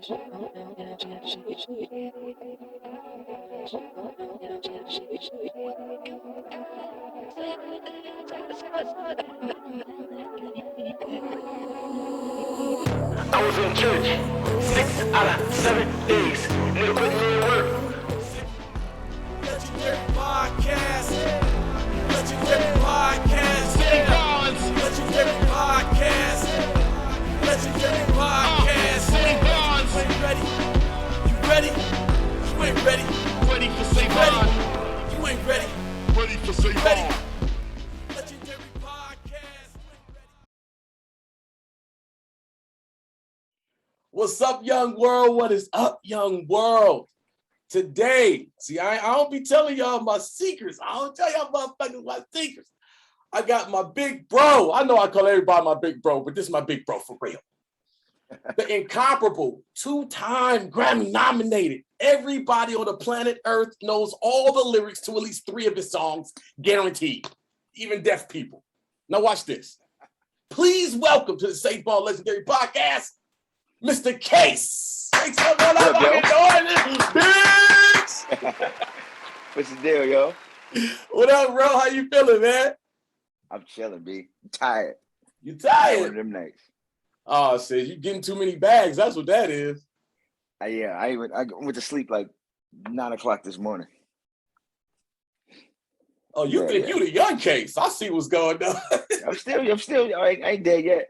I was in church 6 out of 7 days. Nigga put me in work. Legendary Podcast. Legendary Podcast. Legendary Podcast. Legendary Podcast. You ain't ready. You ready? You ain't ready. Ready for say ready. You ain't ready. Ready for say ready. Legendary Podcast. What's up, young world? What is up, young world? Today, see, I don't be telling y'all my secrets. I don't tell y'all motherfuckers my secrets. I got my big bro. I know I call everybody my big bro, but this is my big bro for real. The incomparable, 2-time Grammy nominated. Everybody on the planet Earth knows all the lyrics to at least 3 of his songs, guaranteed. Even deaf people. Now watch this. Please welcome to the Safe Ball Legendary Podcast, Mr. Case. Thanks for what I'm doing, bitch. What's the deal, yo? What up, bro? How you feeling, man? I'm chilling, B. I'm tired. You One tired? of them nights. Oh, shit, you getting too many bags. That's what that is. I went to sleep like 9 o'clock this morning. Oh, you think you the young Case. I see what's going on. I'm still, I ain't dead yet.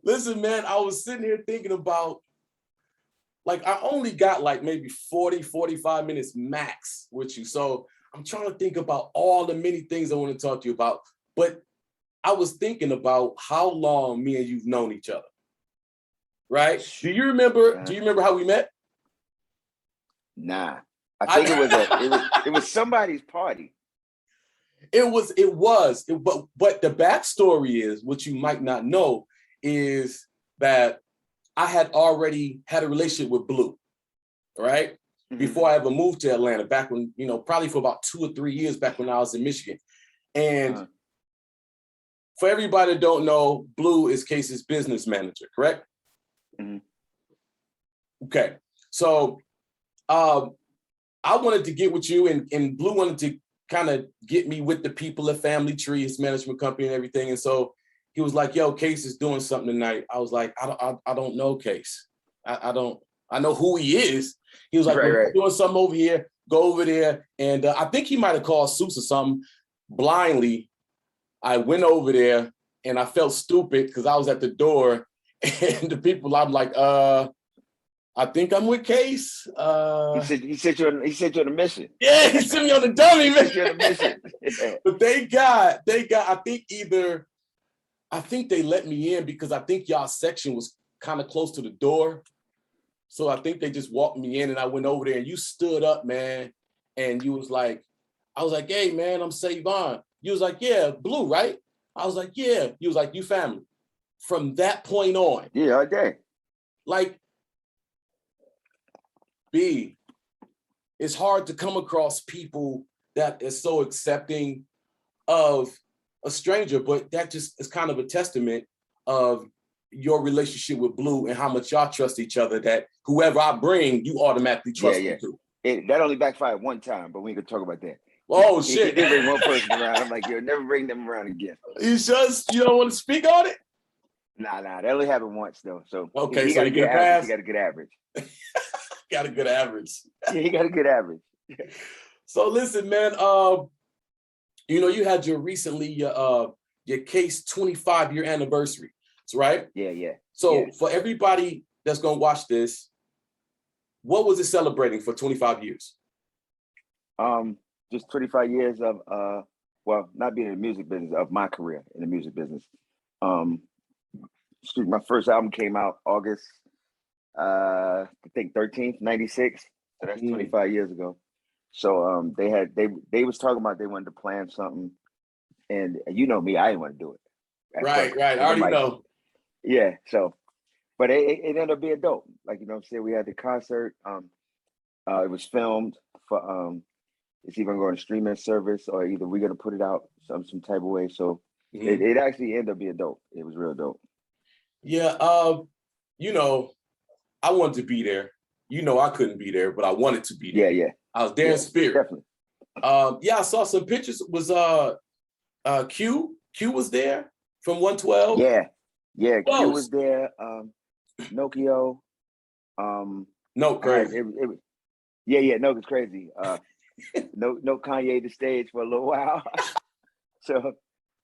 Listen, man, I was sitting here thinking about, like, I only got like maybe 40, 45 minutes max with you. So I'm trying to think about all the many things I want to talk to you about. But I was thinking about how long me and you've known each other. Right? Do you remember how we met? Nah. I think it was somebody's party. But the backstory is, what you might not know, is that I had already had a relationship with Blue, right? Mm-hmm. Before I ever moved to Atlanta, back when, probably for about 2 or 3 years back when I was in Michigan. And for everybody that don't know, Blue is Case's business manager, correct? Mm-hmm. Okay. So I wanted to get with you, and Blue wanted to kind of get me with the people at Family Tree, his management company and everything. And so he was like, yo, Case is doing something tonight. I was like, I don't know Case. I know who he is. He was like, we're doing something over here, go over there. And I think he might've called Seuss or something. Blindly, I went over there and I felt stupid because I was at the door and the people, I'm like, I think I'm with Case. He sent you on a mission. Yeah, he sent me on the dummy mission. Yeah. But they got, I think they let me in because I think y'all section was kind of close to the door. So I think they just walked me in and I went over there and you stood up, man. And you was like, I was like, hey, man, I'm Savon. You was like, yeah, Blue, right? I was like, yeah. You was like, you family. From that point on. Yeah, all day. Like, B, it's hard to come across people that is so accepting of a stranger, but that just is kind of a testament of your relationship with Blue and how much y'all trust each other, that whoever I bring, you automatically trust me too. That only backfired one time, but we ain't gonna talk about that. Oh, shit. He did bring one person around. I'm like, you'll never bring them around again. You don't want to speak on it? Nah, that only happened once though. So okay, he so got a good average. He got a good average. Got a good average. Yeah, he got a good average. So listen, man, you had your Case 25-year anniversary, right? Yeah. So for everybody that's gonna watch this, what was it celebrating for 25 years? Just 25 years of not being in the music business, of my career in the music business. My first album came out August, I think 13th, 96. So that's 25 years ago. So they was talking about they wanted to plan something, and you know me, I didn't want to do it. Right. I already know. Yeah. So, but it ended up being dope. Like, what I'm saying, we had the concert. It was filmed for it's either going to streaming service or either we're gonna put it out some type of way. So it actually ended up being dope. It was real dope. Yeah. I wanted to be there. You know, I couldn't be there, but I wanted to be there. Yeah. I was there in spirit. Definitely. Yeah, I saw some pictures. Was Q was there from 112? Yeah. Q Close. was there. Nokio. No, crazy. No, it's crazy. No Kanye the stage for a little while. So,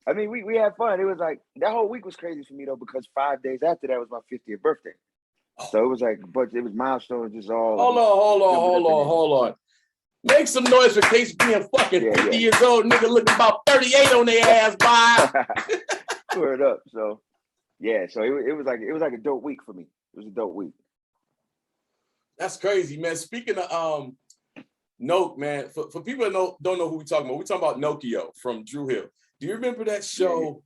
I mean, we had fun. It was like, that whole week was crazy for me though, because 5 days after that was my 50th birthday. So it was like, but it was milestones, just all. Hold on. Make some noise for Case being fucking 50 years old, nigga looking about 38 on their ass, by. Word up. So yeah, so it was like a dope week for me. It was a dope week. That's crazy, man. Speaking of Noke, man, for people that don't know who we're talking about Nokio from Drew Hill. Do you remember that show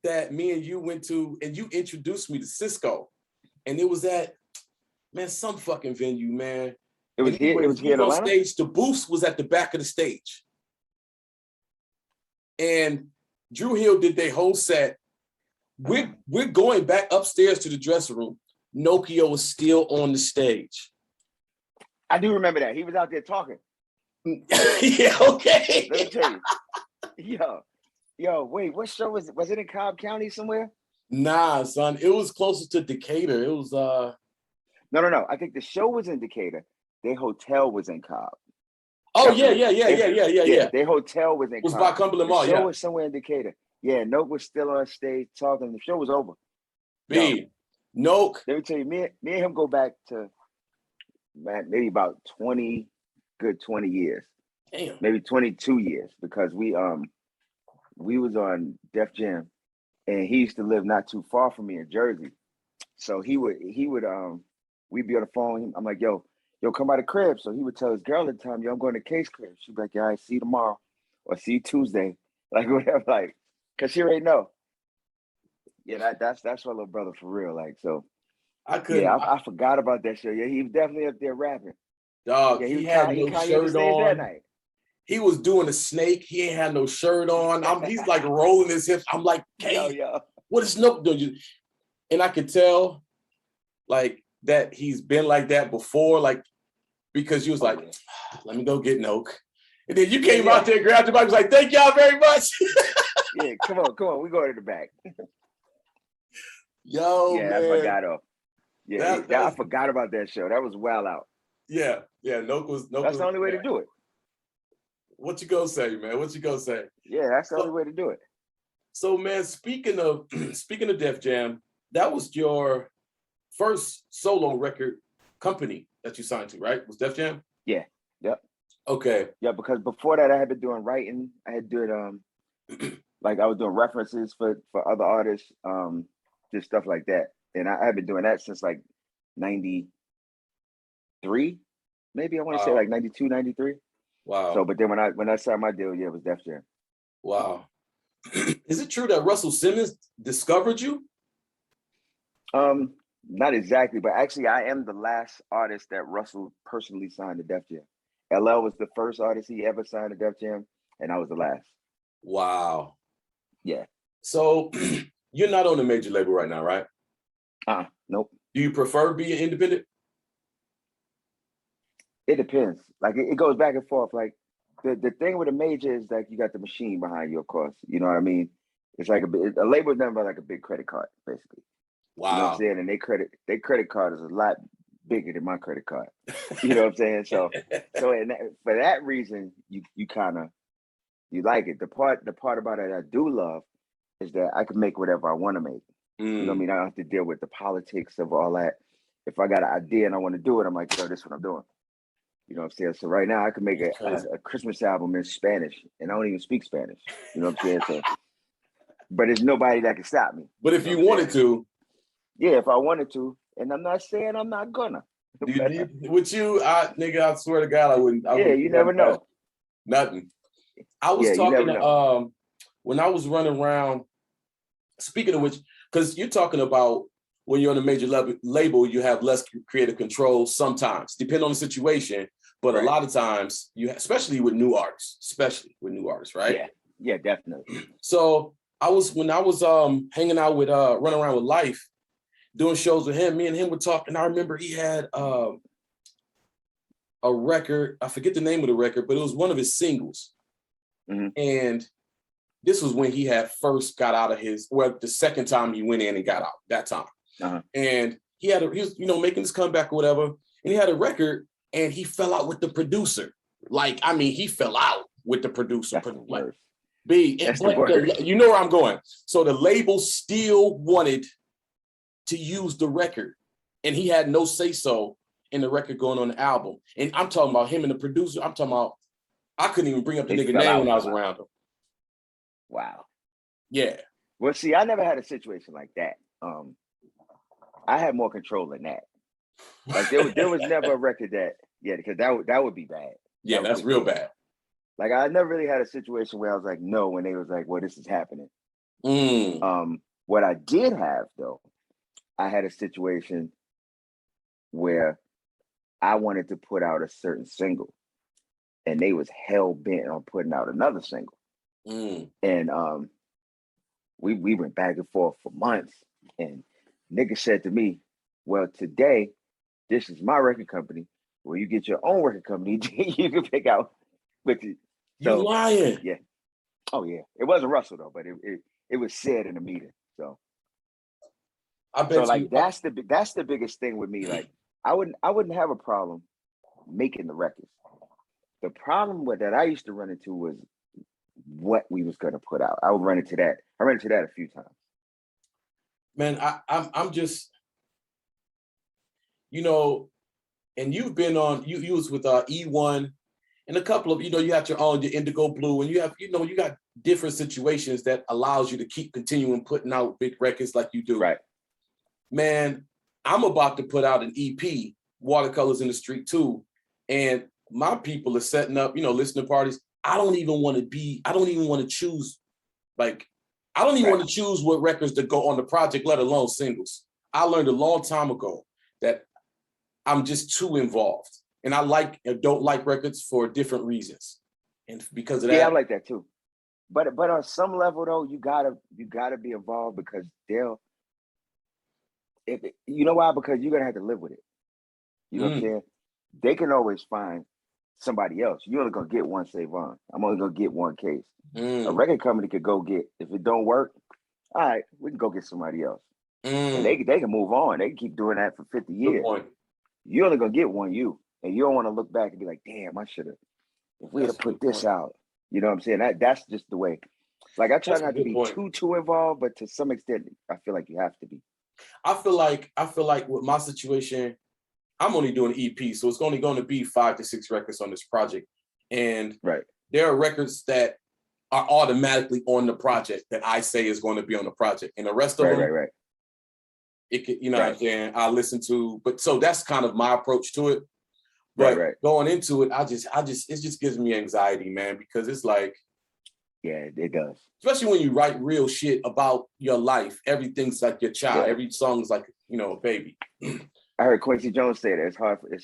that me and you went to, and you introduced me to Cisco? And it was at, man, some fucking venue, man. It was here in Atlanta? Stage, the booths was at the back of the stage. And Drew Hill did their whole set. We're going back upstairs to the dressing room. Nokio was still on the stage. I do remember that. He was out there talking. Yeah, okay. Let me tell you. Yo, wait, what show was it? Was it in Cobb County somewhere? Nah, son. It was closer to Decatur. It was No. I think the show was in Decatur. Their hotel was in Cobb. Oh, yeah. Their hotel was in Cobb. It was by Cumberland Mall, The show was somewhere in Decatur. Yeah, Noke was still on stage talking. The show was over. Noke. Let me tell you, me and him go back to, man, maybe about 20 years. Damn. Maybe 22 years, because we was on Def Jam, and he used to live not too far from me in Jersey. So he would we'd be on the phone. I'm like, yo, come by the crib. So he would tell his girl at the time, yo, I'm going to Case crib. She'd be like, yeah, I see you tomorrow, or see you Tuesday, like whatever, like, cause she already know. Yeah, that's my little brother for real. Like, so I forgot about that show. Yeah, he was definitely up there rapping. Dog, he had no shirt on that night. He was doing a snake. He ain't had no shirt on. He's like rolling his hips. I'm like, hey, what is Snoop doing? And I could tell, like, that he's been like that before, like, because you was like, let me go get Noke. And then you came out there, grabbed the mic, was like, thank y'all very much. Yeah, come on, we go to the back. Yo, man. I forgot. I forgot about that show. That was well out. Yeah, Noke was. That's the only way to do it. What you gonna say, man? What you gonna say? Yeah, that's the only way to do it. So, man, speaking of Def Jam, that was your first solo record company that you signed to, right? Was Def Jam? Yeah. Yep. Okay. Yeah, because before that I had been doing writing. I had doing like I was doing references for other artists, just stuff like that. And I had been doing that since like 93, maybe I want to say like 92, 93. Wow. So, but then when I signed my deal, it was Def Jam. Wow. Is it true that Russell Simmons discovered you? Not exactly, but actually I am the last artist that Russell personally signed to Def Jam. LL was the first artist he ever signed to Def Jam, and I was the last. Wow. Yeah. So you're not on a major label right now, right? Nope. Do you prefer being independent? It depends. Like it goes back and forth. Like the thing with a major is like you got the machine behind you, of course. You know what I mean? It's like a label is done by like a big credit card, basically. Wow. You know what I'm saying? And their credit card is a lot bigger than my credit card. You know what I'm saying? So for that reason, you kind of you like it. The part about it I do love is that I can make whatever I want to make. You know what I mean? I don't have to deal with the politics of all that. If I got an idea and I want to do it, I'm like, yo, this is what I'm doing. You know what I'm saying? So right now I can make a Christmas album in Spanish, and I don't even speak Spanish. You know what I'm saying? So, but there's nobody that can stop me. But if you wanted to. Yeah, if I wanted to. And I'm not saying I'm not gonna. With you, nigga, I swear to God, I wouldn't. You never know. Nothing. I was talking to, when I was running around, speaking of which, because you're talking about when you're on a major label, you have less creative control sometimes, depending on the situation. But a lot of times, especially with new artists, right? Yeah, definitely. So when I was hanging out with running around with Life, doing shows with him. Me and him were talking. I remember he had a record. I forget the name of the record, but it was one of his singles. Mm-hmm. And this was when he had first got out of the second time he went in and got out that time. Uh-huh. And he was, making his comeback or whatever. And he had a record and he fell out with the producer. Like, I mean, he fell out with the producer. That's Like, the you know where I'm going. So the label still wanted to use the record. And he had no say-so in the record going on the album. And I'm talking about him and the producer. I'm talking about, I couldn't even bring up the nigga name when I was around him. Wow. Yeah. Well, see, I never had a situation like that. I had more control than that. Like there was never a record because that would be bad. Yeah, that's real bad. Like I never really had a situation where I was like, no, when they was like, well, this is happening. What I did have though, I had a situation where I wanted to put out a certain single and they was hell bent on putting out another single. And we went back and forth for months, and nigga said to me, well, today, this is my record company. Where you get your own record company, you can pick out with you. So, you lying. Yeah. Oh yeah. It wasn't Russell though, but it was said in a meeting. So I bet that's the biggest thing with me. Like I wouldn't have a problem making the records. The problem that I used to run into was what we was gonna put out. I would run into that. I ran into that a few times. Man, I'm just, and you've been on. You was with E1 and a couple of, you had your own, your Indigo Blue, and you have, you got different situations that allows you to keep continuing putting out big records like you do. Right. Man, I'm about to put out an EP, Watercolors in the Street 2, and my people are setting up, listening parties. I don't even want to choose, like, I don't even want to choose what records to go on the project, let alone singles. I learned a long time ago that I'm just too involved. And I don't like records for different reasons. And because of that. Yeah, I like that too. But on some level though, you gotta be involved because you know why? Because you're gonna have to live with it. You know what I'm saying? They can always find somebody else. You're only gonna get one Sevon. I'm only gonna get one case. A record company could go get, if it don't work, all right, we can go get somebody else. And they can move on. They can keep doing that for 50 years. You're only gonna get one and you don't want to look back and be like, damn, I should have, if we had put this out. You know what I'm saying? That's just the way. Like I try not to be too involved, but to some extent, I feel like you have to be. I feel like with my situation, I'm only doing EP, so it's only going to be 5 to 6 records on this project. And there are records that are automatically on the project that I say is going to be on the project. And the rest of them, it could, what I'm saying, I listen to, but so that's kind of my approach to it. But going into it, it just gives me anxiety, man, because it's like, yeah, it does. Especially when you write real shit about your life. Everything's like your child. Yeah. Every song is like, a baby. I heard Quincy Jones say that it's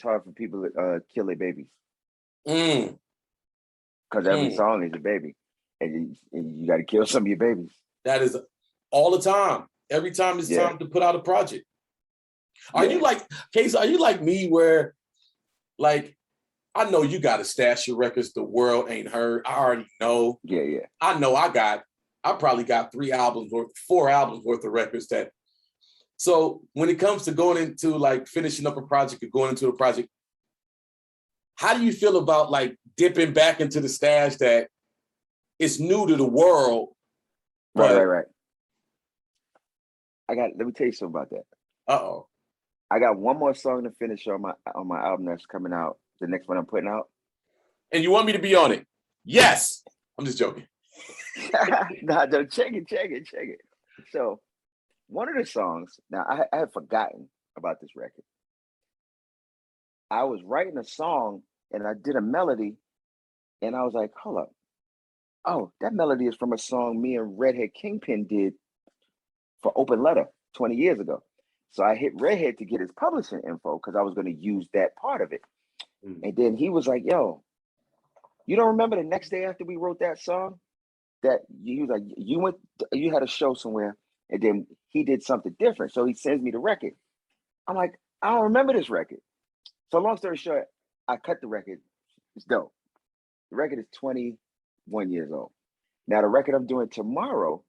hard for people to kill their babies. Because every song is a baby, and you got to kill some of your babies. That is all the time. Every time it's time to put out a project. Are you like, Case? Are you like me, where, like, I know you got to stash your records the world ain't heard. I already know. Yeah. I know I probably got 4 albums worth of records that. So when it comes to going into like finishing up a project or going into a project, how do you feel about like dipping back into the stash that it's new to the world? Right. Let me tell you something about that. Uh-oh. I got one more song to finish on my album that's coming out. The next one I'm putting out. And you want me to be on it? Yes. I'm just joking. Nah, check it. So one of the songs, now I had forgotten about this record. I was writing a song and I did a melody and I was like, hold up. Oh, that melody is from a song me and Redhead Kingpin did for Open Letter 20 years ago. So I hit Redhead to get his publishing info because I was going to use that part of it. And then he was like, yo, you don't remember the next day after we wrote that song? That you was like, you had a show somewhere And then he did something different. So he sends me the record. I'm like, I don't remember this record. So long story short, I cut the record. It's dope. The record is 21 years old. Now the record I'm doing tomorrow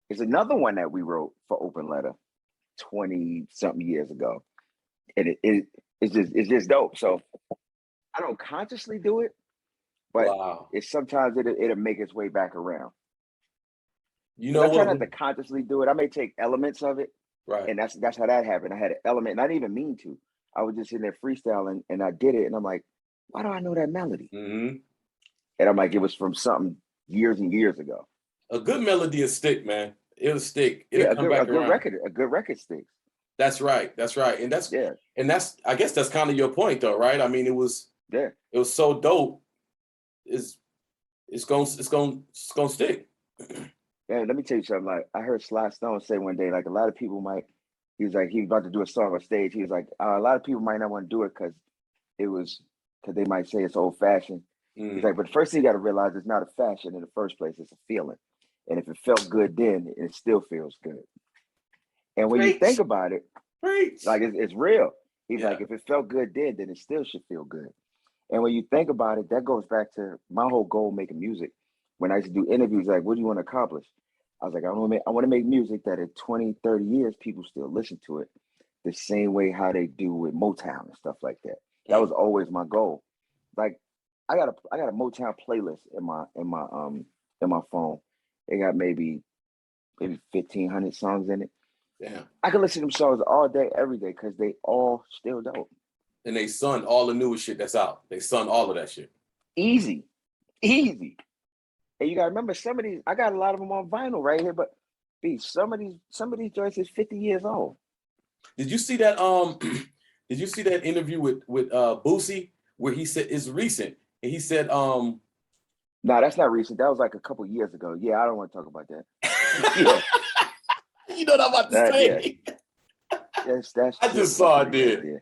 is another one that we wrote for Open Letter 20 something years ago. And it's just dope. So I don't consciously do it, but it's sometimes it'll make its way back around. You know I try not to consciously do it. I may take elements of it. Right. And that's how that happened. I had an element, and I didn't even mean to. I was just in there freestyling, and I did it, and I'm like, why do I know that melody? Mm-hmm. And I'm like, it was from something years and years ago. A good melody will stick, man. It'll stick. A good record sticks. That's right. And that's I guess that's kind of your point though, right? I mean, it was so dope. It's gonna stick. Yeah, let me tell you something. Like I heard Sly Stone say one day, like a lot of people he was about to do a song on stage. He was like, a lot of people might not want to do it because they might say it's old fashioned. He's like, but the first thing you got to realize it's not a fashion in the first place, it's a feeling. And if it felt good then, it still feels good. And when you think about it, like it's real. He's like, if it felt good then it still should feel good. And when you think about it, that goes back to my whole goal making music. When I used to do interviews, like, what do you want to accomplish? I was like, I want to make music that in 20, 30 years, people still listen to it the same way how they do with Motown and stuff like that. That was always my goal. Like, I got a Motown playlist in my phone. It got maybe 1,500 songs in it. Yeah. I can listen to them songs all day, every day, because they all still dope. And they son all the newest shit that's out. They son all of that shit. Easy. And you gotta remember, some of these, I got a lot of them on vinyl right here, but some of these joints is 50 years old. Did you see that interview with Boosie where he said it's recent? And he said no, that's not recent. That was like a couple years ago. Yeah, I don't want to talk about that. Yeah. You know what I'm about to say. Yeah. I just saw it, dude. Yeah.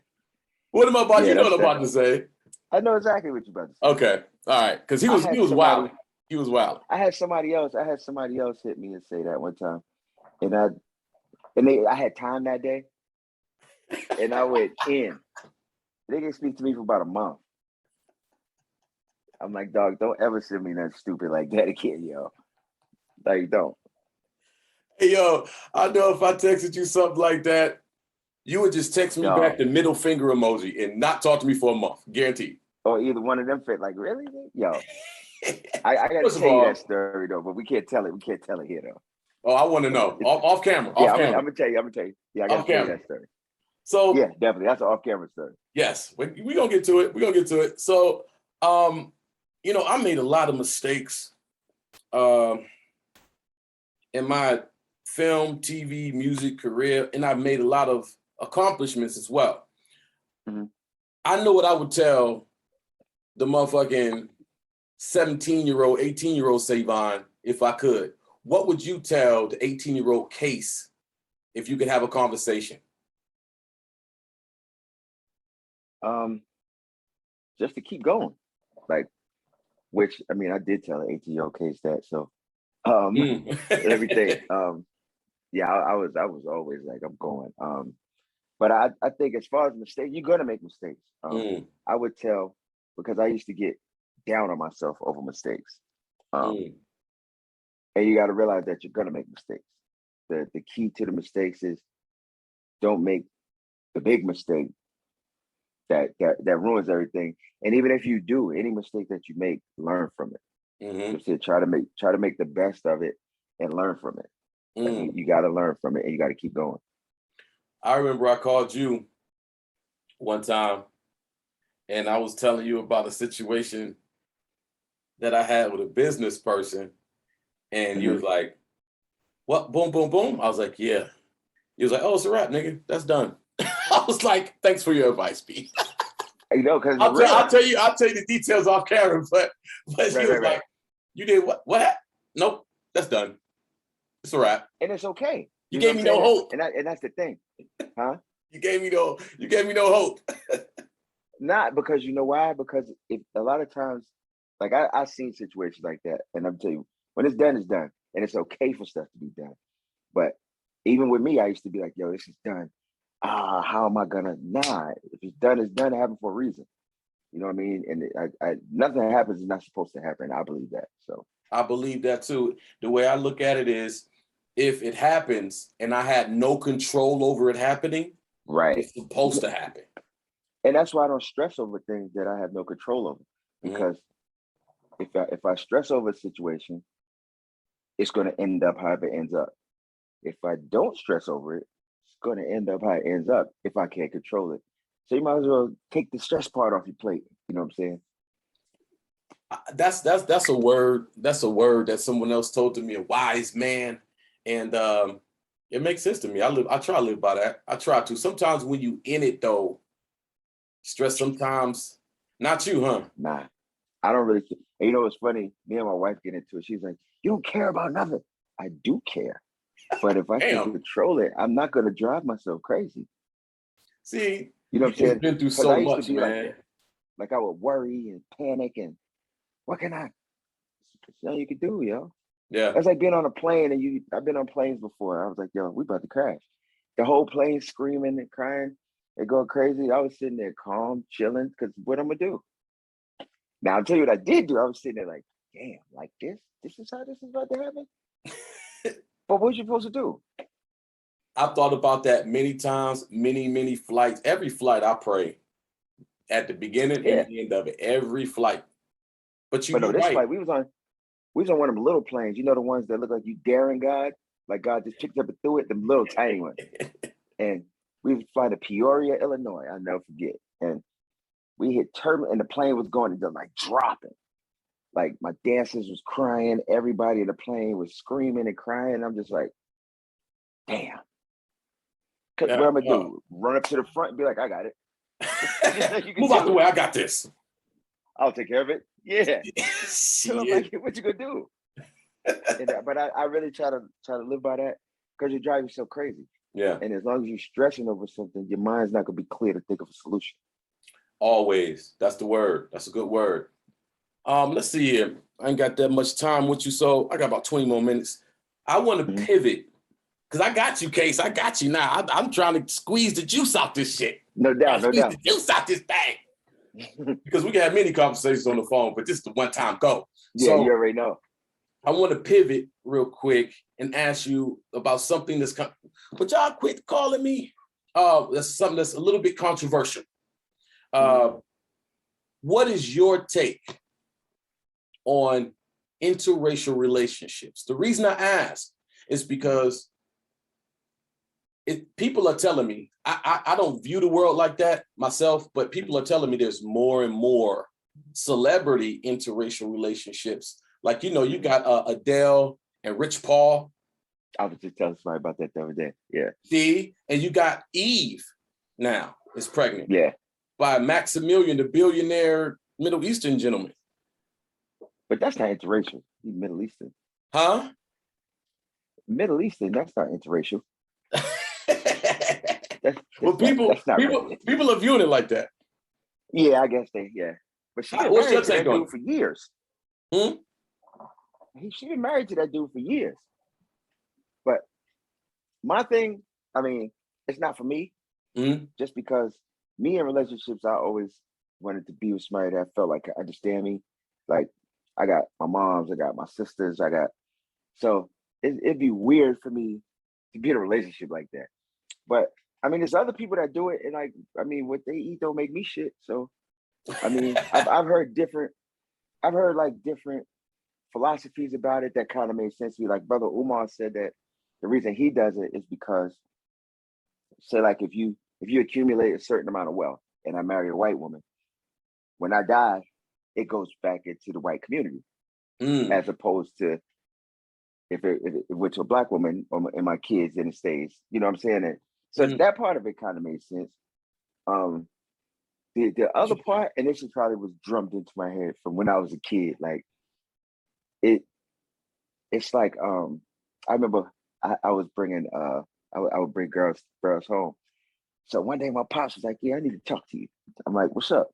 What am I about? You know what I'm about to say. I know exactly what you're about to say. Okay. All right. Because he was wild. He was wild. I had somebody else hit me and say that one time. And I had time that day. And I went in. They didn't speak to me for about a month. I'm like, dog, don't ever send me nothing stupid like that again, yo. Like, don't. Hey, yo, I know if I texted you something like that, you would just text me back the middle finger emoji and not talk to me for a month, guaranteed. Or either one of them fit. Like, really? Yo, I got to tell you that story though, but we can't tell it. We can't tell it here though. Oh, I want to know off camera. Yeah, I'm gonna tell you. Yeah, I got to tell you that story. So yeah, definitely, that's an off-camera story. Yes, we're gonna get to it. So, I made a lot of mistakes in my film, TV, music career, and I've made a lot of accomplishments as well. Mm-hmm. I know what I would tell the motherfucking 17-year-old, 18-year-old Savon if I could. What would you tell the 18-year-old Case if you could have a conversation? Just to keep going. Like, which, I mean, I did tell an 18-year-old Case that, so everything. Yeah, I was always like, I'm going. But I think as far as mistakes, you're gonna make mistakes. I would tell, because I used to get down on myself over mistakes. And you got to realize that you're gonna make mistakes. The key to the mistakes is don't make the big mistake that ruins everything. And even if you do, any mistake that you make, learn from it. Mm-hmm. Just try to make the best of it and learn from it. Like, you got to learn from it and you got to keep going. I remember I called you one time and I was telling you about a situation that I had with a business person. And you was like, what? Boom, boom, boom. I was like, yeah. He was like, oh, it's a wrap, nigga. That's done. I was like, thanks for your advice, Pete. Because I'll tell you the details off camera, but he was like, you did what? What? Nope, that's done. It's a wrap. And it's okay. You gave me no hope. And that's the thing. Huh? You gave me no hope. Not because, you know why? Because a lot of times, like I've seen situations like that, and I'm telling you, when it's done, it's done. And it's okay for stuff to be done. But Even with me, I used to be like, yo, this is done. How am I gonna? Nah, if it's done, it's done. It happened for a reason. You know what I mean? And nothing that happens is not supposed to happen. I believe that. So I believe that too. The way I look at it is, if it happens and I had no control over it happening, right, it's supposed to happen. And that's why I don't stress over things that I have no control over. Because if I stress over a situation, it's going to end up however it ends up. If I don't stress over it, it's going to end up how it ends up if I can't control it. So you might as well take the stress part off your plate. You know what I'm saying? That's a word. That's a word that someone else told to me, a wise man, and it makes sense to me. I try to live by that. I try to. Sometimes when you in it though, stress. Sometimes not you, huh? Nah, I don't really. And you know what's funny? Me and my wife get into it. She's like, "You don't care about nothing." I do care, but if I can control it, I'm not going to drive myself crazy. See, you know what I'm saying? Been through Because so I used much, to be man. like that. Like I would worry and panic and what can I? There's nothing you can do, yo. Yeah. That's like being on a plane and I've been on planes before. I was like, yo, we about to crash. The whole plane screaming and crying and going crazy. I was sitting there calm, chilling, because what I'm gonna do? Now I'll tell you what I did do. I was sitting there like, damn, like this is how this is about to happen. But what you supposed to do? I've thought about that many times, many flights. Every flight I pray at the beginning and the end of it. Every flight. But you're this right. flight, we was on one of them little planes. You know, the ones that look like you daring God, like God just picked up and threw it, them little tiny ones. And we was flying to Peoria, Illinois. I'll never forget. And we hit turbulence, and the plane was going to like dropping. Like my dancers was crying. Everybody in the plane was screaming and crying. I'm just like, damn. What I'm gonna do? Run up to the front and be like, I got it. Move out the way. I got this. I'll take care of it. Yeah. So I'm like, what you gonna do? But I really try to live by that, because you're driving so crazy. Yeah. And as long as you're stressing over something, your mind's not gonna be clear to think of a solution. Always. That's the word. That's a good word. Let's see here. I ain't got that much time with you, so I got about 20 more minutes. I want to pivot, because I got you, Case. I got you now. I'm trying to squeeze the juice out this shit. No doubt, no doubt. The juice out this thing. Because we can have many conversations on the phone, but this is the one time go. Yeah, so, you already know. I want to pivot real quick and ask you about something that's but y'all quit calling me. That's something that's a little bit controversial. What is your take on interracial relationships? The reason I ask is because people are telling me, I don't view the world like that myself, but people are telling me there's more and more celebrity interracial relationships. Like, you know, you got Adele and Rich Paul. I was just telling somebody about that the other day. Yeah. See, and you got Eve now is pregnant. Yeah. By Maximilian, the billionaire Middle Eastern gentleman. But that's not interracial. He's Middle Eastern. Huh? Middle Eastern, that's not interracial. Well, people are viewing it like that. Yeah, I guess But she's been married to that dude for years. She's been married to that dude for years. But my thing, I mean, it's not for me. Just because me in relationships, I always wanted to be with somebody that felt like I understand me. Like, I got my moms, I got my sisters, so it'd be weird for me to be in a relationship like that. But I mean, there's other people that do it, and like, I mean, what they eat don't make me shit. So, I mean, I've heard different philosophies about it that kind of made sense to me. Like Brother Umar said that the reason he does it is because, say, like if you accumulate a certain amount of wealth, and I marry a white woman, when I die, it goes back into the white community, as opposed to if it went to a black woman and my kids, and it stays. You know what I'm saying? And so that part of it kind of made sense. The other part, and this probably was drummed into my head from when I was a kid. Like it's like I remember I was bringing I would bring girls home. So one day my pops was like, "Yeah, I need to talk to you." I'm like, "What's up?"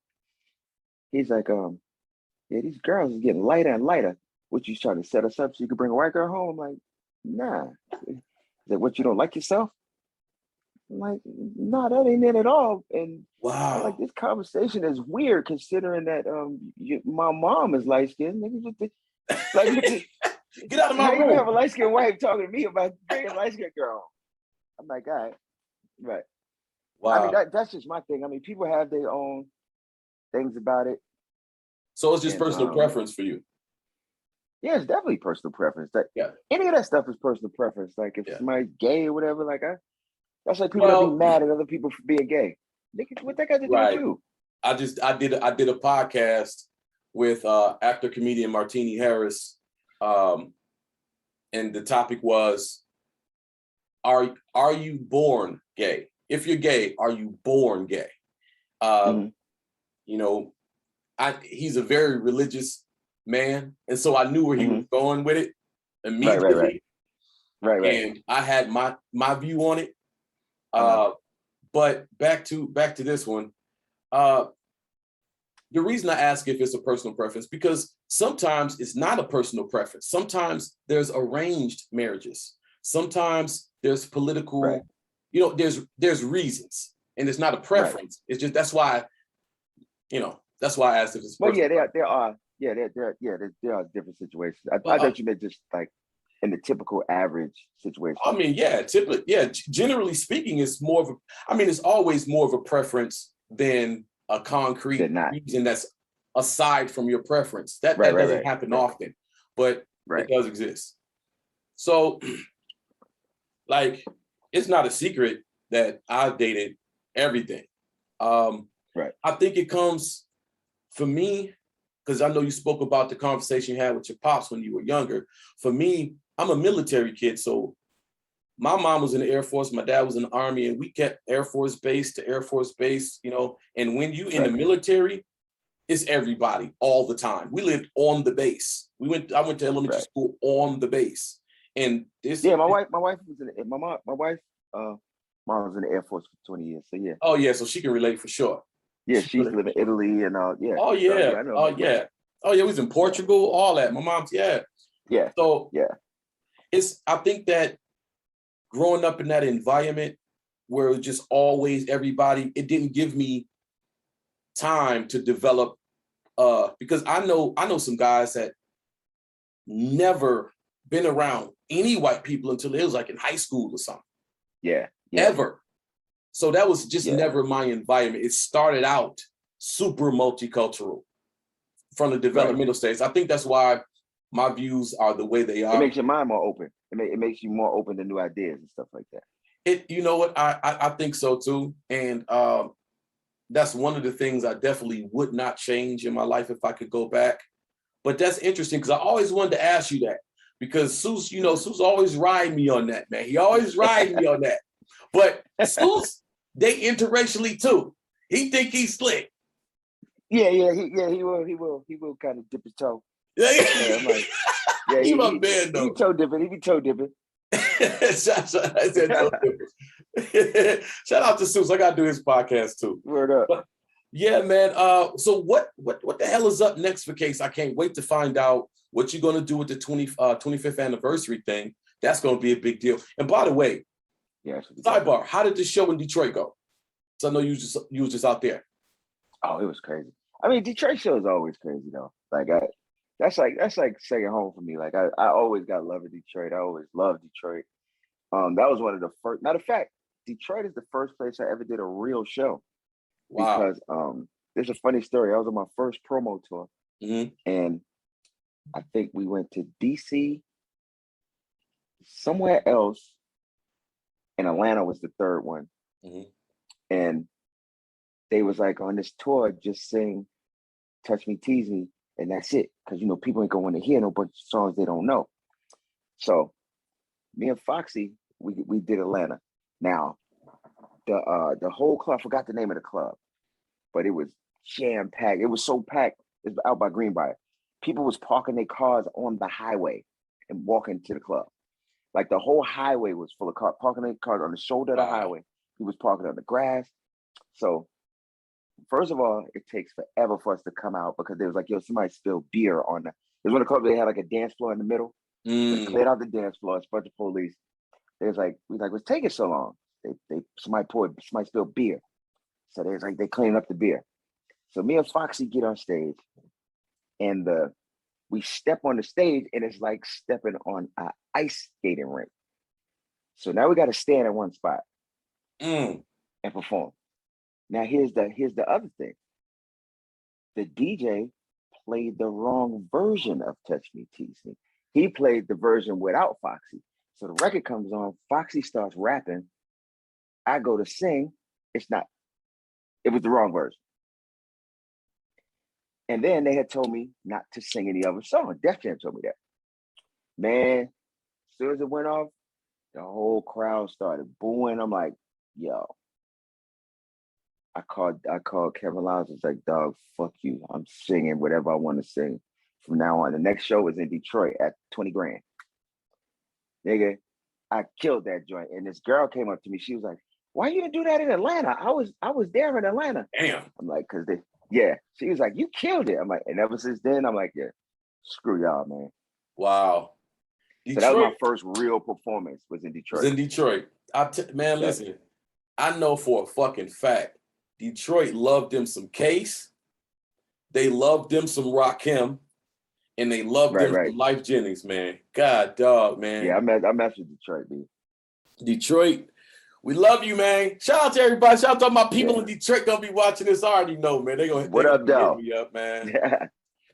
He's like, "Yeah, these girls are getting lighter and lighter. What, you trying to set us up so you could bring a white girl home?" I'm like, "Nah." He's like, what, you don't like yourself? I'm like, no, that ain't it at all. And I'm like, Wow. this conversation is weird considering that my mom is light skinned. Like, Get out of my how you gonna have room. a light skinned wife talking to me about bringing a light skinned girl? I'm like, all right, right. I mean, Wow. that's just my thing. I mean, people have their own things about it, So it's just and personal preference for you. yeah, it's definitely personal preference. That Yeah. any of that stuff is personal preference. Like if Yeah. somebody's gay or whatever, like that's like people that be Well, mad at other people for being gay. Nigga, what that got to do with right. you? I did a podcast with actor comedian Martini Harris, and the topic was, are you born gay? If you're gay, are you born gay? Mm-hmm. You know, he's a very religious man, and so I knew where he was going with it immediately. Right. And I had my view on it. But back to this one. The reason I ask if it's a personal preference, because sometimes it's not a personal preference. Sometimes there's arranged marriages. Sometimes there's political, there's reasons, and it's not a preference. It's just that's why I asked if it's. Well, yeah, there are different situations. I thought you meant just like in the typical average situation. I mean, generally speaking, it's always more of a preference than a concrete reason that's aside from your preference. That doesn't happen often, but it does exist. So, like, it's not a secret that I've dated everything. I think it comes, for me, because I know you spoke about the conversation you had with your pops when you were younger. For me, I'm a military kid, so my mom was in the Air Force, my dad was in the Army, and we kept Air Force base to Air Force base, and when you in the military, it's everybody all the time. We lived on the base. I went to elementary school on the base. And my wife was in the, mom was in the Air Force for 20 years. So yeah. Oh yeah, so she can relate for sure. Yeah, she used to live in Italy and yeah. Oh yeah. So, yeah, I know. Oh yeah. Oh yeah, we was in Portugal, all that. My mom's Yeah. So I think that growing up in that environment where it was just always everybody, it didn't give me time to develop because I know some guys that never been around any white people until it was like in high school or something. Yeah. Ever. So that was just never my environment. It started out super multicultural from the developmental stage. I think that's why my views are the way they are. It makes your mind more open. It makes you more open to new ideas and stuff like that. You know what? I think so too. And that's one of the things I definitely would not change in my life if I could go back. But that's interesting because I always wanted to ask you that, because Seuss, Seuss always ride me on that, man. He always ride me on that. But Seuss, they interracially too. He think he's slick. Yeah, he will kind of dip his toe. I'm like, he my man though. He be toe dipping. Shout out to Seuss. I gotta do his podcast too. Word up. But, yeah, man. So what the hell is up next for Case? I can't wait to find out what you're gonna do with the 25th anniversary thing. That's gonna be a big deal. And by the way, sidebar, how did the show in Detroit go? So I know you was just out there. Oh, it was crazy. I mean, Detroit show is always crazy though. Like that's like second home for me. Like I always got love of Detroit. I always loved Detroit. That was one of the first. Matter of fact, Detroit is the first place I ever did a real show. Wow. Because there's a funny story. I was on my first promo tour, and I think we went to DC, somewhere else, and Atlanta was the third one. And they was like, on this tour, just sing "Touch Me, Tease Me," and that's it. Because people ain't gonna want to hear no bunch of songs they don't know. So me and Foxy, we did Atlanta. Now the whole club, I forgot the name of the club, but it was jam packed. It was so packed. It's out by Greenbrier. People was parking their cars on the highway and walking to the club. Like the whole highway was full of cars, parking their cars on the shoulder of the highway. He was parking on the grass. So first of all, it takes forever for us to come out because they was like, yo, somebody spilled beer on it. There's one of the clubs they had like a dance floor in the middle. They cleared out the dance floor. It's a bunch of police. They was like, what's taking so long? Somebody spilled beer. So they was like, they cleaned up the beer. So me and Foxy get on stage, and we step on the stage, and it's like stepping on an ice skating rink. So now we got to stand in one spot and perform. Now here's the other thing. The DJ played the wrong version of Touch Me, Tease Me. He played the version without Foxy. So the record comes on, Foxy starts rapping. I go to sing. It was the wrong version. And then they had told me not to sing any other song. Def Jam told me that. Man, as soon as it went off, the whole crowd started booing. I'm like, yo. I called Kevin Lyles. It's like, dog, fuck you. I'm singing whatever I want to sing from now on. The next show was in Detroit at 20 grand. Nigga, I killed that joint. And this girl came up to me. She was like, why you didn't do that in Atlanta? I was there in Atlanta. Damn. I'm like, she was like, you killed it. I'm like, and ever since then, I'm like, yeah, screw y'all, man. Wow. Detroit, so that was my first real performance was in Detroit. It was in Detroit. Man, listen, I know for a fucking fact, Detroit loved them some Case. They loved them some Rakim. And they loved them some Life Jennings, man. God, dog, man. Yeah, I messed with Detroit, dude. Detroit, we love you, man. Shout out to everybody. Shout out to all my people in Detroit gonna be watching this. I already know, man. They gonna hit me up, man.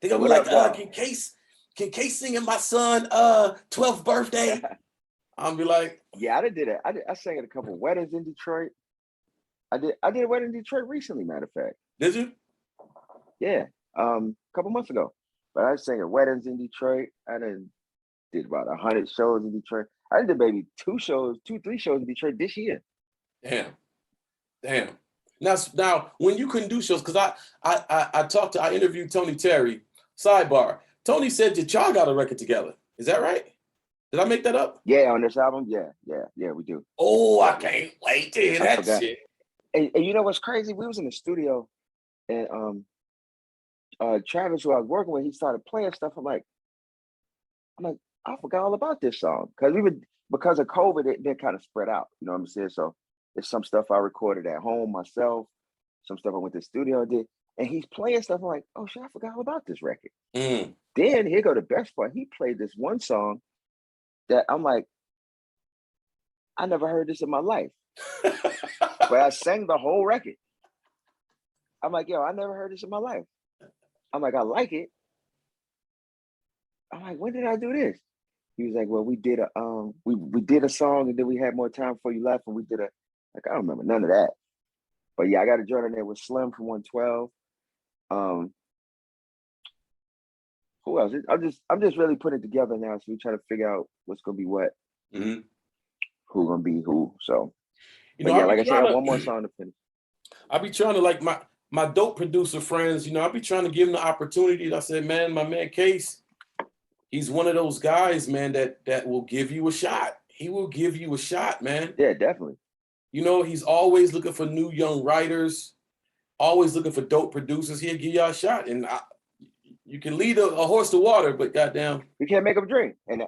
They gonna be like, can Case sing in my son 12th birthday? I'll be like, yeah, I did it. I sang at a couple weddings in Detroit. I did a wedding in Detroit recently, matter of fact. Did you? Yeah, a couple months ago. But I sang at weddings in Detroit. I did about 100 shows in Detroit. I did maybe 3 shows in Detroit this year. Damn. Now when you couldn't do shows, because I interviewed Tony Terry. Sidebar. Tony said that y'all got a record together. Is that right? Did I make that up? Yeah, on this album. Yeah, we do. Oh, I can't wait to hear that shit. And you know what's crazy? We was in the studio, and Travis, who I was working with, he started playing stuff. I'm like, I forgot all about this song because of COVID, it kind of spread out. You know what I'm saying? So there's some stuff I recorded at home myself, some stuff I went to the studio and did, and he's playing stuff. I'm like, oh shit, I forgot all about this record. Then here go the best part. He played this one song that I'm like, I never heard this in my life. But I sang the whole record. I'm like, yo, I never heard this in my life. I'm like, I like it. I'm like, when did I do this? He was like, well, we did a song and then we had more time before you left and we did I don't remember none of that. But yeah, I got a joint in there with Slim from 112. Who else? I'm just really putting it together now. So we try to figure out what's gonna be what, who gonna be who. So, like I said, I have one more song to finish. I be trying to, like, my dope producer friends, I be trying to give them the opportunity. I said, man, my man Case, he's one of those guys, man, that will give you a shot. He will give you a shot, man. Yeah, definitely. He's always looking for new young writers, always looking for dope producers. He'll give y'all a shot. And you can lead a horse to water, but goddamn, you can't make him drink. And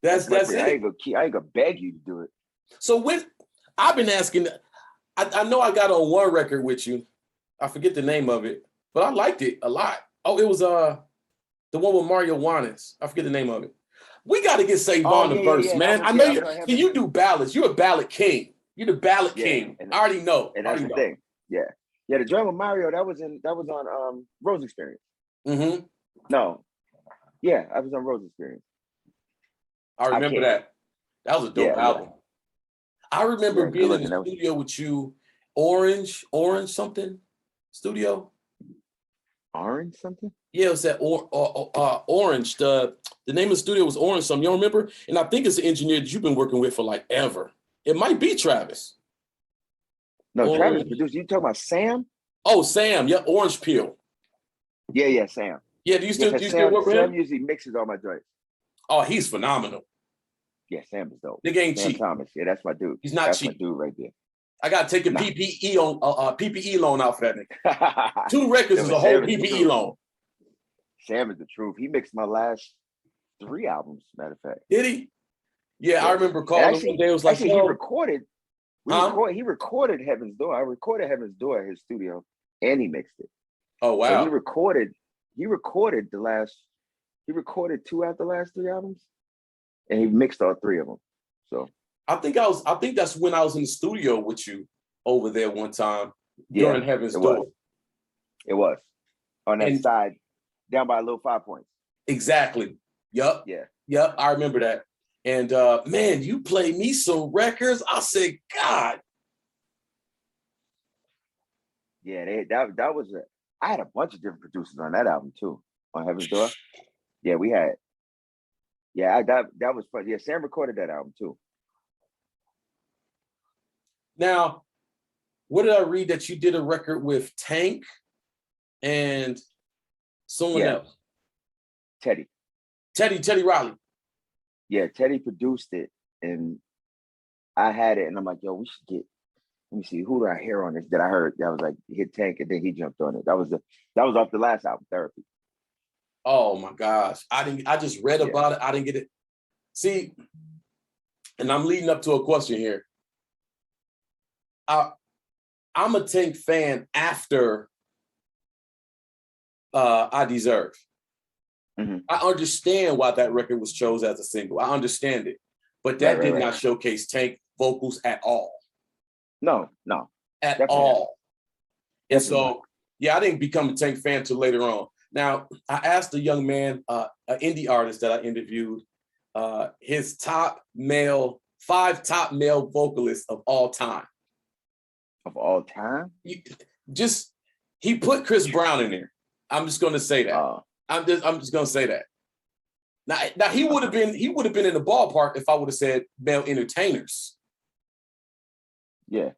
that's it. I ain't gonna beg you to do it. So I've been asking, I know I got on one record with you. I forget the name of it, but I liked it a lot. Oh, it was the one with Mario Juanes. I forget the name of it. We got to get Savon the verse, man. I know you do ballads. You're a ballad king. You're the ballad king. I already know. And that's the thing. Yeah. The drum with Mario, that was on Rose Experience. No. Yeah, I was on Rose Experience. I remember that. That was a dope album. I remember being in the studio with you, Orange something studio. Orange something? Yeah, it was that Orange. The name of the studio was Orange something. You don't remember? And I think it's an engineer that you've been working with for like ever. It might be Travis. No, Travis produced. You talking about Sam? Oh, Sam. Yeah, Orange Peel. Yeah, Sam. Yeah, do you still work with him? Sam usually mixes all my joints. Oh, he's phenomenal. Yeah, Sam is dope. Nigga ain't Sam cheap. Thomas. Yeah, that's my dude. He's not cheap. That's my dude right there. I gotta take a PPE loan out for that nigga. 2 records is a whole PPE loan. Sam is the truth. He mixed my last 3 albums, matter of fact. Did he? Yeah, I remember calling him one day. It was like, actually, he recorded. He recorded Heaven's Door. I recorded Heaven's Door at his studio, and he mixed it. Oh wow! So he recorded the last. He recorded 2 out of the last 3 albums, and he mixed all 3 of them. So I think that's when I was in the studio with you over there one time during Heaven's Door. It was on that side, down by a little 5 points. Exactly. Yep. Yeah. Yep. I remember that. And man, you played me some records. I said, God. Yeah, that was I had a bunch of different producers on that album too. On Heaven's Door. Yeah, we had. Yeah, that was fun. Yeah, Sam recorded that album too. Now, what did I read that you did a record with Tank and someone else? Teddy Riley. Yeah, Teddy produced it, and I had it, and I'm like, yo, we should get. Let me see, who do I hear on this that I heard that was like hit Tank, and then he jumped on it. That was off the last album, Therapy. Oh my gosh. I just read about it. I didn't get it. See, and I'm leading up to a question here. I'm a Tank fan after I Deserve. Mm-hmm. I understand why that record was chosen as a single. I understand it. But that did not showcase Tank vocals at all. No. At all. And so, I didn't become a Tank fan till later on. Now, I asked a young man, an indie artist that I interviewed, his 5 top male vocalists of all time. Of all time? He put Chris Brown in there. I'm just going to say that. I'm just going to say that. Now he would have been in the ballpark if I would have said male entertainers. Yeah.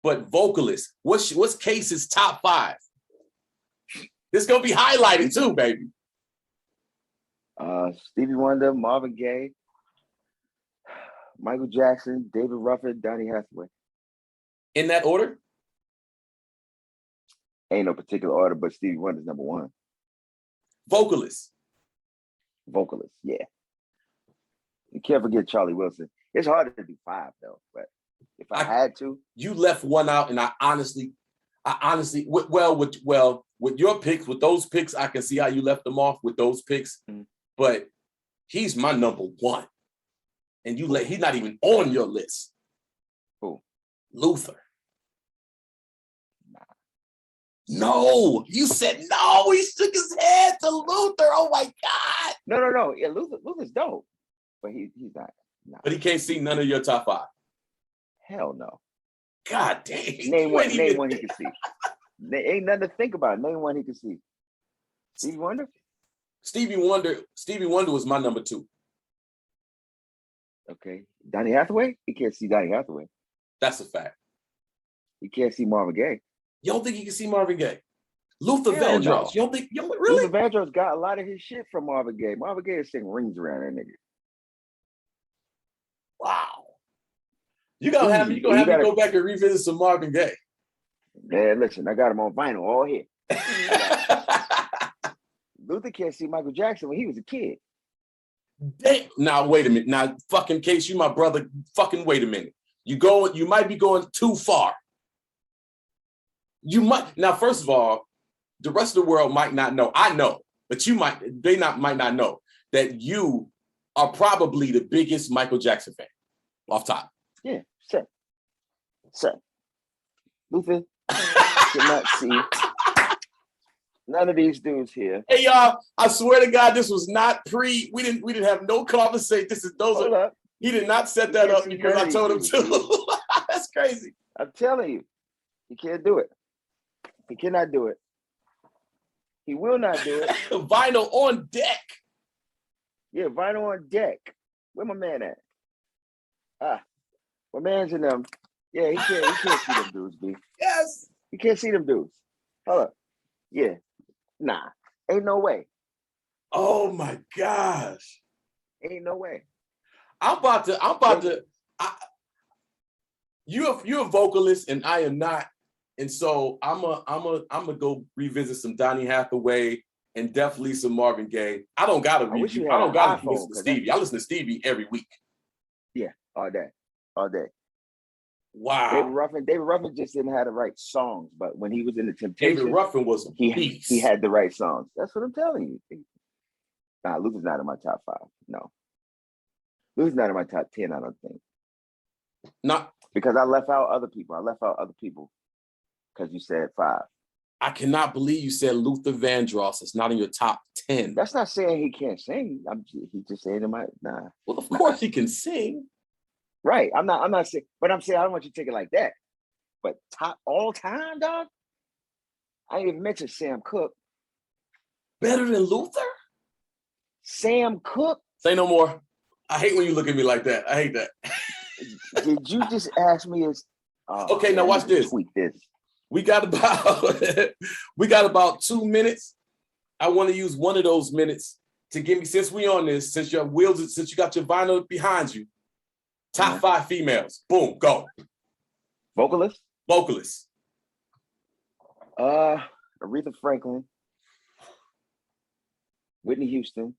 But vocalists, what's Case's top 5? This gonna be highlighted too, baby. Stevie Wonder, Marvin Gaye, Michael Jackson, David Ruffin, Donny Hathaway. In that order? Ain't no particular order, but Stevie Wonder's number 1. Vocalist, yeah. You can't forget Charlie Wilson. It's harder to do 5 though, but if I had to. You left one out, and I honestly, with your picks, with those picks, I can see how you left them off with those picks. Mm-hmm. But he's my number 1. And he's not even on your list. Who? Luther. Nah. No, you said no. He shook his head to Luther. Oh my God. No. Yeah, Luther's dope. But he's not. Nah. But he can't see none of your top 5. Hell no. God dang. Name one he can see. Ain't nothing to think about. Name one he can see. Stevie Wonder? Stevie Wonder was my number 2. Okay. Donny Hathaway? He can't see Donny Hathaway. That's a fact. He can't see Marvin Gaye. You don't think he can see Marvin Gaye? Luther Vandross. No. You don't think, really? Luther Vandross got a lot of his shit from Marvin Gaye. Marvin Gaye is singing rings around that nigga. Wow. You're gonna have me go back and revisit some Marvin Gaye. Man, listen, I got him on vinyl all here. Luther can't see Michael Jackson when he was a kid. Now, wait a minute. Now, fucking Case, you my brother. Fucking wait a minute. You might be going too far. You might. Now, first of all, the rest of the world might not know. I know, but they might not know that you are probably the biggest Michael Jackson fan off top. Yeah, sure. Luther cannot see none of these dudes here. Hey y'all, I swear to God, this was not we didn't have no conversation. He did not set that up because I told him to. That's crazy. I'm telling you, he can't do it. He cannot do it. He will not do it. Vinyl on deck. Yeah, vinyl on deck. Where my man at? My man's in them. Yeah, he can't see them dudes, B. Yes. He can't see them dudes. Hold up. Yeah. Nah. Ain't no way. Oh my gosh. Ain't no way. You're a vocalist and I am not. And so I'm gonna go revisit some Donny Hathaway and definitely some Marvin Gaye. I don't gotta listen to Stevie. I listen to Stevie every week. all day, all day. Wow. David Ruffin just didn't have the right songs, but when he was in the David Temptations, Ruffin was a he beast. had the right songs. That's what I'm telling you. Nah, Luther's not in my top 5. No, Luther's not in my top 10. I don't think. Not because I left out other people. Because you said 5. I cannot believe you said Luther Vandross is not in your top 10. That's not saying he can't sing. He just saying it might. Nah. Well, of course he can sing. Right. I'm not saying, but I'm saying I don't want you to take it like that. But top all time, dog. I ain't even mentioned Sam Cooke. Better than Luther? Sam Cooke? Say no more. I hate when you look at me like that. I hate that. Did you just ask me? Okay, now watch this. Tweak this. We got about 2 minutes. I want to use one of those minutes to give me, since we on this, since you got your vinyl behind you, top 5 females. Boom, go. Vocalists? Aretha Franklin, Whitney Houston.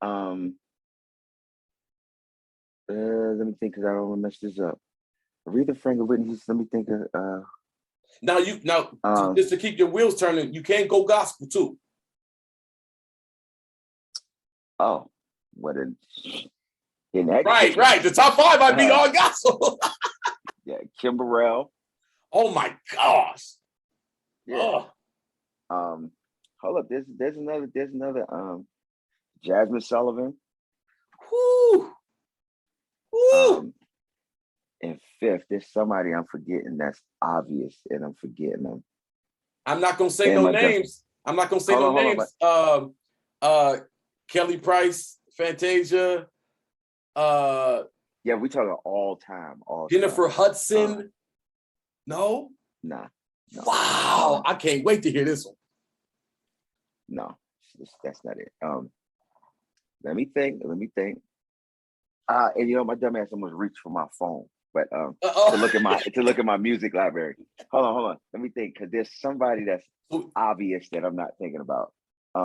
Let me think because I don't want to mess this up. Aretha Franklin, Whitney Houston. Let me think of. Just to keep your wheels turning, you can go gospel too. Oh, what a in that right. The top 5 might be all gospel. Yeah, Kim Burrell. Oh my gosh. Yeah. Hold up. There's another Jasmine Sullivan. Woo. Woo. And 5th, there's somebody I'm forgetting that's obvious, and I'm forgetting them. I'm not gonna say no names. Kelly Price, Fantasia. Yeah, we talking all time. Jennifer Hudson. No. Nah. No. Wow, I can't wait to hear this one. No, that's not it. Let me think. And my dumb ass almost reached for my phone, but to look at my music library. Hold on. Let me think, because there's somebody that's obvious that I'm not thinking about.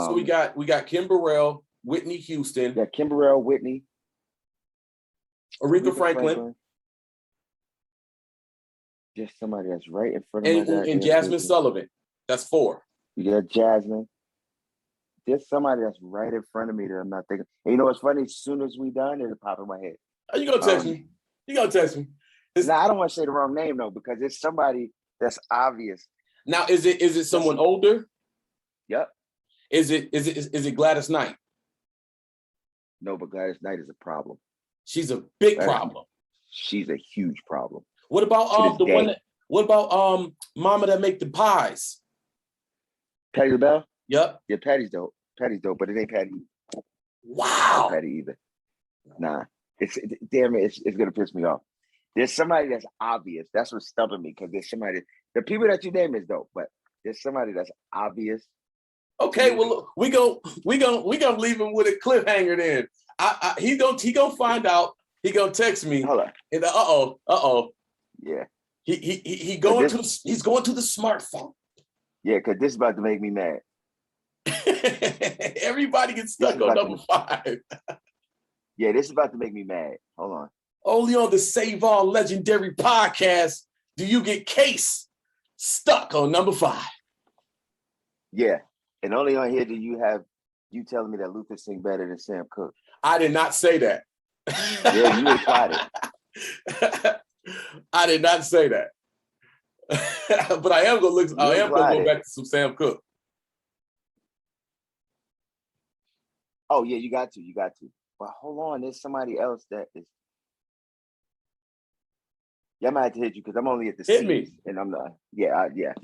So we got Kim Burrell, Whitney Houston. Yeah, Kim Burrell, Whitney. Aretha Franklin. Just somebody that's right in front of my and Jasmine Sullivan. That's 4. You got Jasmine. There's somebody that's right in front of me that I'm not thinking. And you know what's funny? As soon as we done, it'll pop in my head. Are you gonna text me? Nah, I don't want to say the wrong name though, because it's somebody that's obvious. Now, is it someone older? Yep. Is it Gladys Knight? No, but Gladys Knight is a problem. She's a big problem. She's a huge problem. What about Mama that make the pies? Patti LaBelle? Yep. Yeah, Patty's dope, but it ain't Patty. Wow. Not Patty either. Nah. It's gonna piss me off. There's somebody that's obvious. That's what's stumping me, because there's somebody. The people that you name is dope, but there's somebody that's obvious. Okay, well, we gonna leave him with a cliffhanger then. He gonna find out. He gonna text me. Hold on. And Yeah. He's going to the smartphone. Yeah, because this is about to make me mad. Everybody gets stuck on number 5. Yeah, this is about to make me mad. Hold on. Only on the Save All Legendary podcast do you get Case stuck on number 5. Yeah, and only on here do you have you telling me that Luther sing better than Sam Cooke. I did not say that. Yeah, you implied it. I did not say that. But I am gonna go back to some Sam Cooke. Oh yeah, you got to. But hold on, there's somebody else that is. Yeah, I might have to hit you because I'm only at the Hit me, and I'm not. Yeah. We're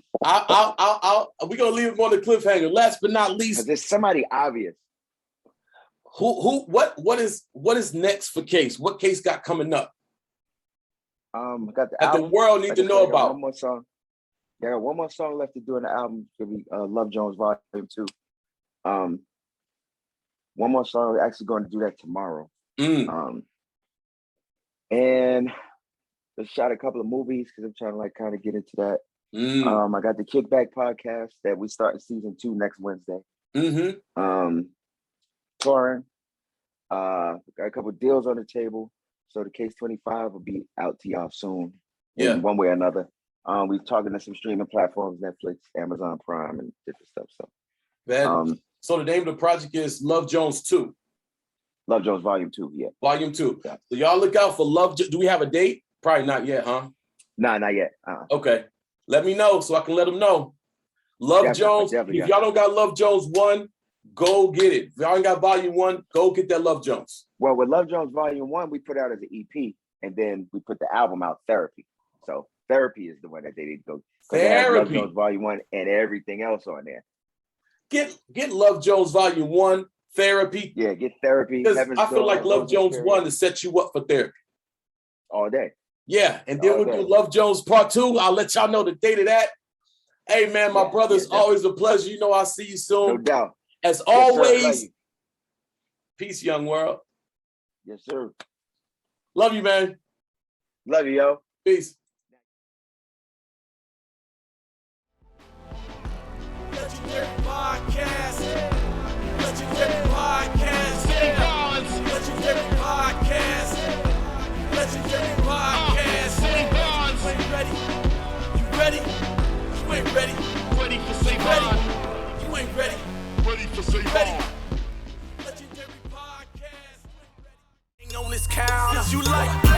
gonna leave him on the cliffhanger. Last but not least, there's somebody obvious. What is next for Case? What Case got coming up? I got the that album. The world need to know about. One more song. Yeah, I got one more song left to do in the album. It's gonna be Love Jones Volume 2. One more song. We're actually going to do that tomorrow. And I shot a couple of movies because I'm trying to kind of get into that. I got the Kickback podcast that we start season 2 next Wednesday. Touring. Got a couple deals on the table. So the Case 25 will be out to y'all soon, Yeah. in one way or another. We're talking to some streaming platforms, Netflix, Amazon Prime, and different stuff. So, so the name of the project is Love Jones 2. Love Jones Volume 2, yeah. Volume 2. Yeah. So y'all look out for Love. Do we have a date? Probably not yet, huh? Nah, not yet. Okay. Let me know so I can let them know. Love Jones. If y'all don't got Love Jones 1, go get it. If y'all ain't got Volume 1, go get that Love Jones. Well, with Love Jones Volume 1, we put out as an EP, and then we put the album out, Therapy. So Therapy is the one that they need to go. Therapy. Love Jones Volume 1 and everything else on there. Get Love Jones Volume 1, Therapy. Yeah, get Therapy. Because I feel like Love Jones 1 to set you up for therapy. All day. Yeah, and then we'll do Love Jones Part 2. I'll let y'all know the date of that. Hey, man, my brother, it's always a pleasure. You know I'll see you soon. No doubt. As always, peace, young world. Yes, sir. Love you, man. Love you, yo. Peace. Legendary Podcast. Legendary Podcast. Legendary Podcast. Legendary Podcast. You ain't ready. You ready? You ain't ready. Ready for Savon. You ain't ready. Ready for Savon. Legendary Podcast. Ain't on this count. Since you like